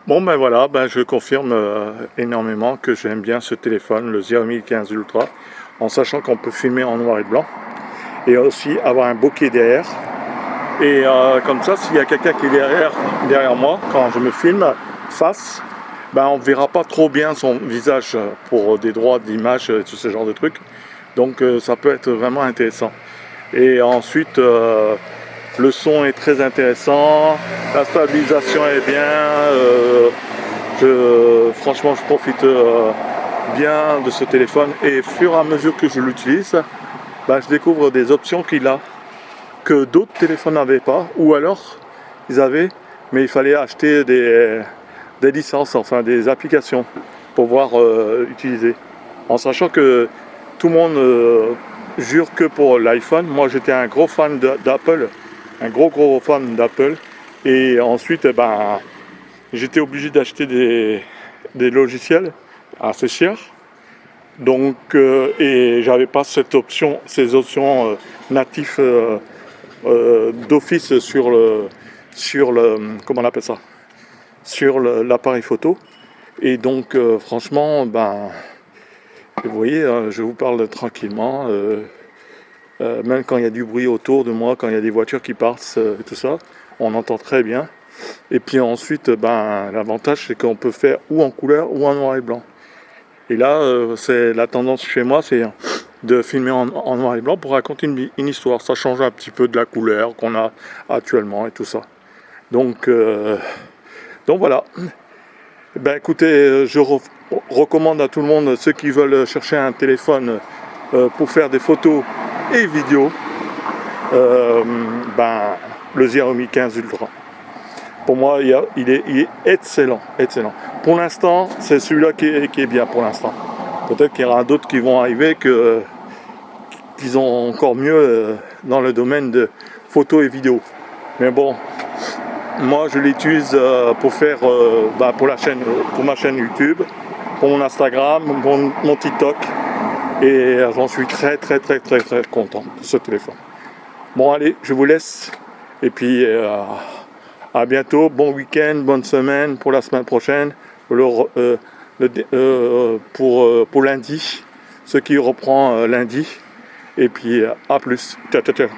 Bon ben voilà, ben je confirme énormément que j'aime bien ce téléphone, le Xiaomi 15 Ultra, en sachant qu'on peut filmer en noir et blanc et aussi avoir un bokeh derrière. Et comme ça, s'il y a quelqu'un qui est derrière moi, quand je me filme face, ben on ne verra pas trop bien son visage pour des droits d'image et tout ce genre de trucs. Donc ça peut être vraiment intéressant. Et ensuite, le son est très intéressant, la stabilisation est bien. Franchement, je profite bien de ce téléphone et au fur et à mesure que je l'utilise, ben, je découvre des options qu'il a que d'autres téléphones n'avaient pas, ou alors ils avaient, mais il fallait acheter des licences, enfin des applications pour pouvoir utiliser. En sachant que tout le monde jure que pour l'iPhone. Moi j'étais un gros fan d'Apple, un gros fan d'Apple, et ensuite ben, j'étais obligé d'acheter des logiciels assez chers. Donc, et j'avais pas ces options natifs d'office comment on appelle ça, sur l'appareil photo. Et donc, franchement, ben, vous voyez, je vous parle tranquillement, même quand il y a du bruit autour de moi, quand il y a des voitures qui passent, tout ça, on entend très bien. Et puis ensuite, ben, l'avantage, c'est qu'on peut faire ou en couleur ou en noir et blanc. Et là, c'est la tendance chez moi, c'est de filmer en noir et blanc pour raconter une histoire. Ça change un petit peu de la couleur qu'on a actuellement et tout ça. Donc, donc voilà. Ben écoutez, je recommande à tout le monde, ceux qui veulent chercher un téléphone pour faire des photos et vidéos, ben, le Xiaomi 15 Ultra. Pour moi, il est excellent, excellent. Pour l'instant, c'est celui-là qui est bien pour l'instant. Peut-être qu'il y aura d'autres qui vont arriver qu'ils ont encore mieux dans le domaine de photos et vidéos. Mais bon, moi je l'utilise pour faire pour ma chaîne YouTube, pour mon Instagram, mon TikTok, et j'en suis très content de ce téléphone. Bon allez, je vous laisse et puis à bientôt, bon week-end, bonne semaine pour la semaine prochaine, pour lundi, ce qui reprend lundi, et puis à plus, ciao.